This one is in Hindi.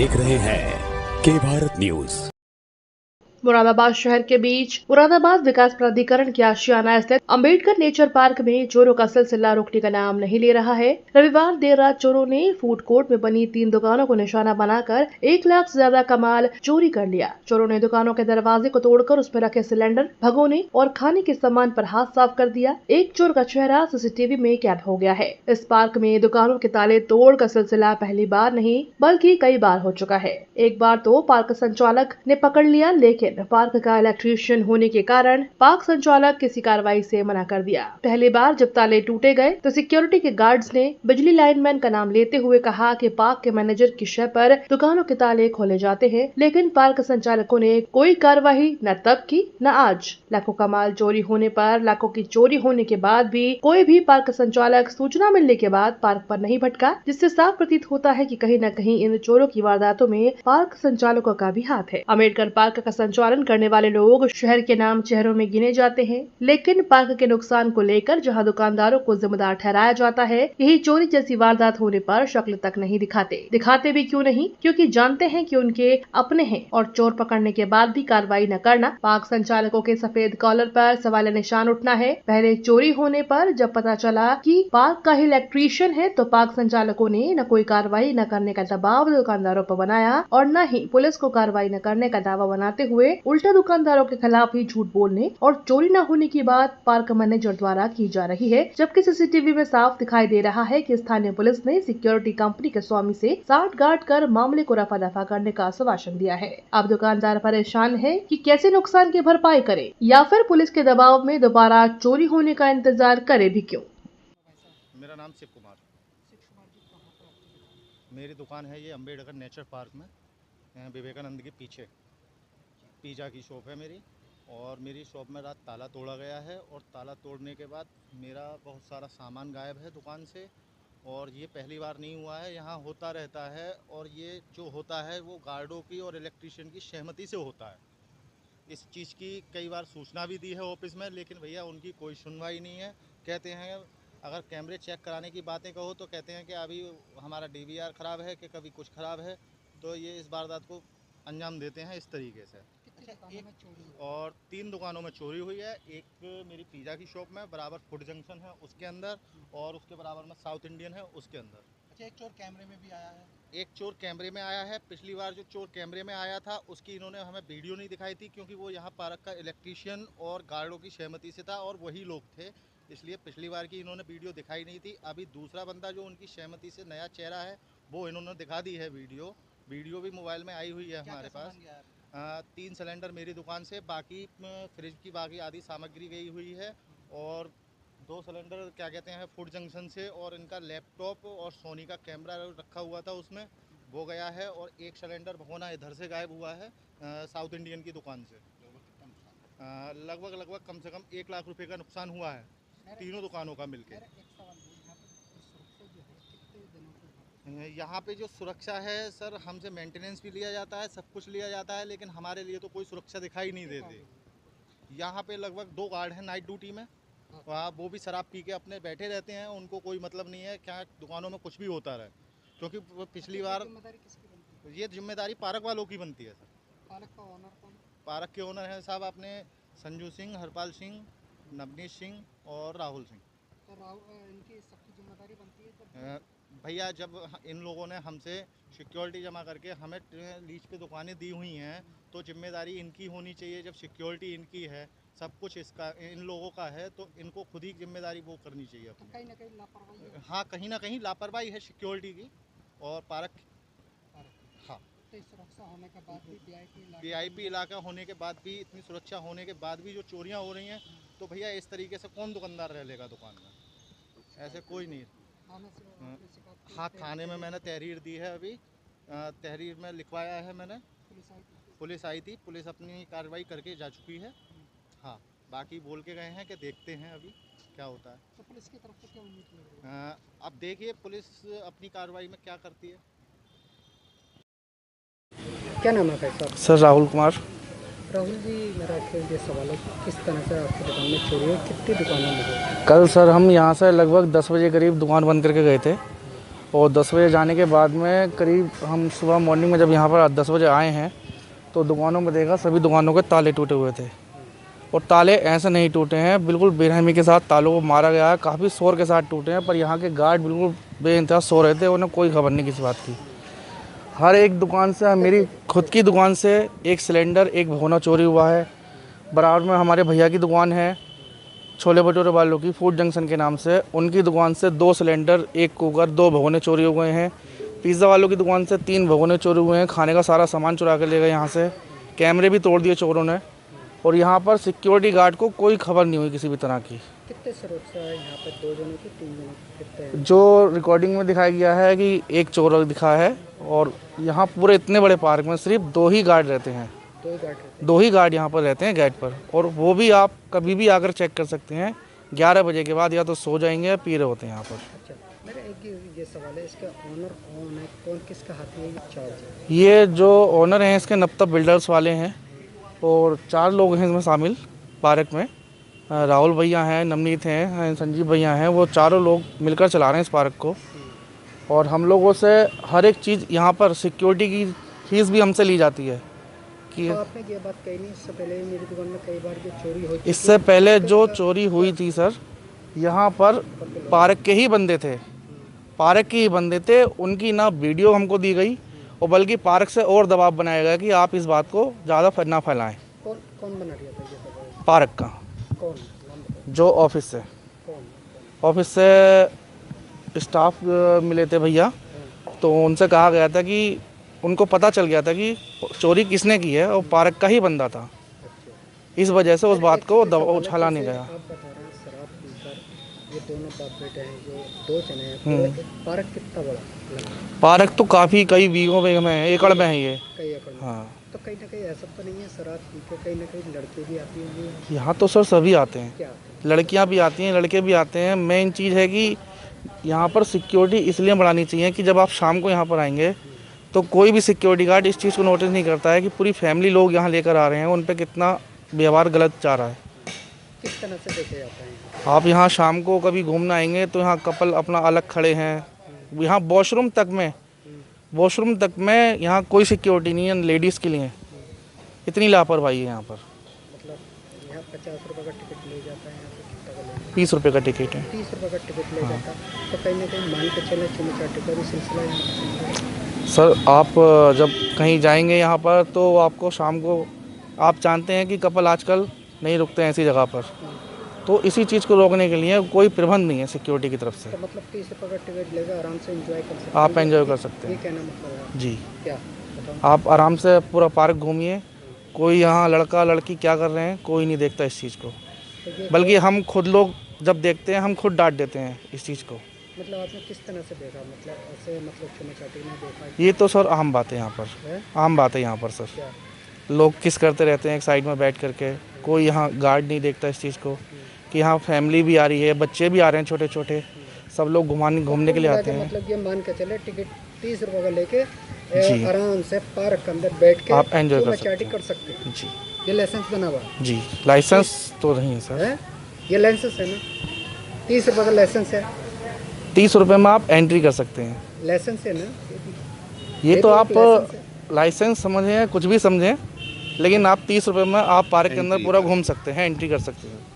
देख रहे हैं के भारत न्यूज। मुरादाबाद शहर के बीच मुरादाबाद विकास प्राधिकरण की आशियाना स्थित अंबेडकर नेचर पार्क में चोरों का सिलसिला रुकने का नाम नहीं ले रहा है। रविवार देर रात चोरों ने फूड कोर्ट में बनी 3 दुकानों को निशाना बनाकर 1 लाख से ज्यादा का माल चोरी कर लिया। चोरों ने दुकानों के दरवाजे को तोड़कर उस पर रखे सिलेंडर, भगोने और खाने के सामान पर हाथ साफ कर दिया। एक चोर का चेहरा सीसीटीवी में कैद हो गया है। इस पार्क में दुकानों के ताले तोड़ का सिलसिला पहली बार नहीं बल्कि कई बार हो चुका है। एक बार तो पार्क संचालक ने पकड़ लिया, लेकिन पार्क का इलेक्ट्रीशियन होने के कारण पार्क संचालक किसी कार्रवाई से मना कर दिया। पहली बार जब ताले टूटे गए तो सिक्योरिटी के गार्ड्स ने बिजली लाइनमैन का नाम लेते हुए कहा कि पार्क के मैनेजर की शय पर दुकानों के ताले खोले जाते हैं, लेकिन पार्क संचालकों ने कोई कार्रवाई न तब की न आज। लाखों का माल चोरी होने पर, लाखों की चोरी होने के बाद भी कोई भी पार्क संचालक सूचना मिलने के बाद पार्क पर नहीं भटका, जिससे साफ प्रतीत होता है कि कहीं न कहीं इन चोरों की वारदातों में पार्क संचालकों का भी हाथ है। अम्बेडकर पार्क का संचालन करने वाले लोग शहर के नाम चेहरों में गिने जाते हैं, लेकिन पार्क के नुकसान को लेकर जहां दुकानदारों को जिम्मेदार ठहराया जाता है, यही चोरी जैसी वारदात होने पर शक्ल तक नहीं दिखाते भी क्यों नहीं, क्योंकि जानते हैं कि उनके अपने हैं और चोर पकड़ने के बाद भी कार्रवाई न करना। पार्क संचालकों के सफेद कॉलर पर सवाल निशान उठना है। पहले चोरी होने पर जब पता चला कि पार्क का ही इलेक्ट्रीशियन है तो पार्क संचालकों ने न कोई कार्रवाई न करने का दबाव दुकानदारों पर बनाया और न ही पुलिस को कार्रवाई न करने का दावा बनाते हुए उल्टा दुकानदारों के खिलाफ ही झूठ बोलने और चोरी न होने की बात पार्क मैनेजर द्वारा की जा रही है, जबकि सीसीटीवी में साफ दिखाई दे रहा है कि स्थानीय पुलिस ने सिक्योरिटी कंपनी के स्वामी से साठ गांठ कर मामले को रफा दफा करने का आश्वासन दिया है। अब दुकानदार परेशान है कि कैसे नुकसान की भरपाई करे या फिर पुलिस के दबाव में दोबारा चोरी होने का इंतजार करे भी क्यों। मेरा नाम शिव कुमार। मेरी दुकान है ये अंबेडकर नेचर पार्क में, विवेकानंद के पीछे पिज़्ज़ा की शॉप है मेरी। और मेरी शॉप में रात ताला तोड़ा गया है और ताला तोड़ने के बाद मेरा बहुत सारा सामान गायब है दुकान से। और ये पहली बार नहीं हुआ है, यहाँ होता रहता है और ये जो होता है वो गार्डों की और इलेक्ट्रीशियन की सहमति से होता है। इस चीज़ की कई बार सूचना भी दी है ऑफिस में, लेकिन भैया उनकी कोई सुनवाई नहीं है। कहते हैं अगर कैमरे चेक कराने की बातें कहो तो कहते हैं कि अभी हमारा DVR ख़राब है कि कभी कुछ ख़राब है, तो ये इस वारदात को अंजाम देते हैं इस तरीके से। और 3 दुकानों में चोरी हुई है। एक मेरी पिज़्ज़ा की शॉप में बराबर फूड जंक्शन है उसके अंदर, और उसके बराबर में साउथ इंडियन है उसके अंदर। अच्छा, एक चोर कैमरे में भी आया है? एक चोर कैमरे में आया है। पिछली बार जो चोर कैमरे में आया था उसकी इन्होंने हमें वीडियो नहीं दिखाई थी, क्योंकि वो यहाँ पार्क का इलेक्ट्रीशियन और गार्डों की सहमति से था और वही लोग थे, इसलिए पिछली बार की इन्होंने वीडियो दिखाई नहीं थी। अभी दूसरा बंदा जो उनकी सहमति से नया चेहरा है वो इन्होंने दिखा दी है वीडियो भी मोबाइल में आई हुई है हमारे पास। 3 सिलेंडर मेरी दुकान से, बाकी फ्रिज की बाकी आदि सामग्री गई हुई है, और 2 सिलेंडर क्या कहते हैं फूड जंक्शन से, और इनका लैपटॉप और सोनी का कैमरा रखा हुआ था उसमें, वो गया है। और एक सिलेंडर भगोना इधर से गायब हुआ है साउथ इंडियन की दुकान से। लगभग कम से कम 1 लाख रुपए का नुकसान हुआ है तीनों दुकानों का मिलके। यहाँ पे जो सुरक्षा है सर, हमसे मेंटेनेंस भी लिया जाता है, सब कुछ लिया जाता है, लेकिन हमारे लिए तो कोई सुरक्षा दिखाई नहीं देती। यहाँ पे लगभग 2 गार्ड हैं नाइट ड्यूटी में, वहाँ वो भी शराब पी के अपने बैठे रहते हैं, उनको कोई मतलब नहीं है क्या दुकानों में कुछ भी होता रहे, क्योंकि पिछली बार ये जिम्मेदारी पार्क वालों की बनती है सर। पार्क का ओनर कौन? पार्क के ओनर हैं साहब अपने संजू सिंह, हरपाल सिंह, नवनीत सिंह और राहुल सिंह। तो इनकी सबकी जिम्मेदारी बनती है भैया, जब इन लोगों ने हमसे सिक्योरिटी जमा करके हमें लीज पे दुकानें दी हुई हैं तो जिम्मेदारी इनकी होनी चाहिए। जब सिक्योरिटी इनकी है, सब कुछ इसका इन लोगों का है, तो इनको खुद ही जिम्मेदारी वो करनी चाहिए अपनी। तो कहीं ना कहीं लापरवाही है। हाँ, कहीं ना कहीं लापरवाही है सिक्योरिटी की और पार्क। हाँ, तो सुरक्षा होने के बाद भी VIP इलाका होने के बाद भी, इतनी सुरक्षा होने के बाद भी जो चोरियाँ हो रही हैं, तो भैया इस तरीके से कौन दुकानदार रह लेगा दुकान में? ऐसे कोई नहीं। हाँ, थाने में मैंने तहरीर दी है अभी, तहरीर में लिखवाया है मैंने। पुलिस आई थी, पुलिस अपनी कार्रवाई करके जा चुकी है। हाँ, बाकी बोल के गए हैं कि देखते हैं अभी क्या होता है। तो पुलिस की तरफ से क्या उम्मीद लग रही है? अब देखिए पुलिस अपनी कार्रवाई में क्या करती है। क्या नाम है भाई साहब? सर राहुल कुमार। राहुल जी, मेरा ये सवाल है, किस तरह से आपकी दुकान में चोरी है, कितनी दुकानों में हुई? कल सर हम यहाँ से लगभग 10 बजे करीब दुकान बंद करके गए थे और 10 बजे जाने के बाद में करीब हम सुबह मॉर्निंग में जब यहाँ पर 10 बजे आए हैं तो दुकानों में देखा, सभी दुकानों के ताले टूटे हुए थे। और ताले ऐसे नहीं टूटे हैं, बिल्कुल बेरहमी के साथ तालों को मारा गया है, काफ़ी शोर के साथ टूटे हैं। पर यहाँ के गार्ड बिल्कुल बेइंतहा सो रहे थे, उन्हें कोई खबर नहीं किसी बात की। हर एक दुकान से, मेरी खुद की दुकान से एक सिलेंडर, एक भगोना चोरी हुआ है। बराबर में हमारे भैया की दुकान है छोले भटूरे वालों की, फूड जंक्शन के नाम से, उनकी दुकान से 2 सिलेंडर, 1 कुकर, 2 भगोने चोरी हो गए हैं। पिज़्ज़ा वालों की दुकान से 3 भगोने चोरी हुए हैं, खाने का सारा सामान चुरा कर ले गए यहाँ से। कैमरे भी तोड़ दिए चोरों ने। और यहाँ पर सिक्योरिटी गार्ड को कोई खबर नहीं हुई किसी भी तरह की। कितने सुरक्षा है यहाँ पर, 2 जनों की, 3 जनों की, कितने हैं? जो रिकॉर्डिंग में दिखाया गया है कि एक चोर दिखा है। और यहाँ पूरे इतने बड़े पार्क में सिर्फ 2 ही गार्ड रहते हैं, 2 ही गार्ड रहते 2 ही गार्ड यहाँ पर रहते हैं गेट पर। और वो भी आप कभी भी आकर चेक कर सकते हैं, 11 बजे के बाद या तो सो जाएंगे या पी रहे होते हैं यहाँ पर। हैं। अच्छा, मेरा एक ये सवाल है, इसका ऑनर कौन है, कौन किसका हाथ है, ये चार्ज? ये जो ओनर हैं इसके नब्तब बिल्डर्स वाले हैं और 4 लोग हैं इसमें शामिल पार्क में। राहुल भैया हैं, नवनीत हैं, संजीव भैया हैं, वो चारों लोग मिलकर चला रहे हैं इस पार्क को। और हम लोगों से हर एक चीज़ यहाँ पर सिक्योरिटी की फीस भी हमसे ली जाती है कि तो आपने ये बात कही नहीं, इससे पहले मेरी दुकान में कई बार जो चोरी हुई थी, इससे पहले जो चोरी हुई थी सर, यहाँ पर पार्क के ही बंदे थे, पार्क के ही बंदे थे, उनकी ना वीडियो हमको दी गई और बल्कि पार्क से और दबाव बनाया गया कि आप इस बात को ज़्यादा ना फैलाएं। कौन कौन बना दिया था ये दबाव? पार्क का कौन नाम बताओ? जो ऑफिस से कौन? ऑफिस से स्टाफ मिले थे भैया, तो उनसे कहा गया था कि उनको पता चल गया था कि चोरी किसने की है और पार्क का ही बंदा था। इस वजह से उस बात को उछाला नहीं गया। आप बता रहे हैं शराब पीकर ये दोनों बाप बेटे हैं जो 2 जने हैं, तो पार्क कितना बड़ा लगा? पार्क तो काफ़ी कई बीघों में है, एकड़ में है ये। कई एकड़ में। हाँ, तो कहीं ना कहीं ऐसा तो नहीं है शराब पी के कहीं ना कहीं लड़के भी आती होंगी? यहाँ तो सर सभी आते हैं, क्या? लड़कियाँ भी आती हैं, लड़के भी आते हैं। मेन चीज़ है कि यहाँ पर सिक्योरिटी इसलिए बढ़ानी चाहिए कि जब आप शाम को यहाँ पर आएंगे तो कोई भी सिक्योरिटी गार्ड इस चीज़ को नोटिस नहीं करता है कि पूरी फैमिली लोग यहाँ लेकर आ रहे हैं, उन पर कितना व्यवहार गलत जा रहा है। किस तरह से देखे जाता है? आप यहाँ शाम को कभी घूमने आएंगे तो यहाँ कपल अपना अलग खड़े हैं, यहाँ वॉशरूम तक में यहाँ कोई सिक्योरिटी नहीं है लेडीज़ के लिए। इतनी लापरवाही है यहाँ पर। मतलब यहाँ 50 रुपये का टिकट ले जाता है, यहाँ पे कितना का लेंगे? 30 रुपये का टिकट है। 30 रुपये का टिकट ले जाता है। तो कहीं ना कहीं मान के चले चुमी-चाटी का भी सिलसिला यहाँ पे? सर आप जब कहीं जाएंगे यहाँ पर तो आपको शाम को, आप जानते हैं कि कपल आजकल नहीं रुकते हैं ऐसी जगह पर, तो इसी चीज़ को रोकने के लिए कोई प्रबंध नहीं है सिक्योरिटी की तरफ से। तो मतलब 30 रुपये का टिकट लेगा, आराम से एंजॉय कर सकते हैं? आप एंजॉय कर सकते ये हैं कहना मतलब है जी। क्या बताओ? आप आराम से पूरा पार्क घूमिए, कोई यहाँ लड़का लड़की क्या कर रहे हैं कोई नहीं देखता इस चीज़ को। तो ये बल्कि हम खुद लोग जब देखते हैं हम खुद डांट देते हैं इस चीज़ को। मतलब आपने किस तरह से देखा, मतलब ऐसे मतलब चुमी-चाटी में देखा ये तो सर आम बात है यहाँ पर, है? आम बात है यहाँ पर सर। क्या? लोग किस करते रहते हैं एक साइड में बैठ करके, कोई यहाँ गार्ड नहीं देखता इस चीज़ को कि यहाँ फैमिली भी आ रही है, बच्चे भी आ रहे हैं छोटे छोटे, सब लोग घूमने के लिए आते हैं। मतलब ये मान के चले टिकट 30 रुपये का लेके जी। आराम से पार्क के अंदर बैठ के आप एंजॉय कर सकते चुमी-चाटी हैं। कर सकते हैं। जी ये लाइसेंस बना हुआ है? जी, लाइसेंस तो नहीं है सर। है? ये लाइसेंस है ना? 30 रुपये का लाइसेंस है? 30 रुपये में आप एंट्री कर सकते हैं। लाइसेंस है ना? ये तो एक आप लाइसेंस है। लाइसेंस समझें कुछ भी समझें, लेकिन आप 30 रुपये में आप पार्क के अंदर पूरा घूम सकते हैं, एंट्री कर सकते हैं।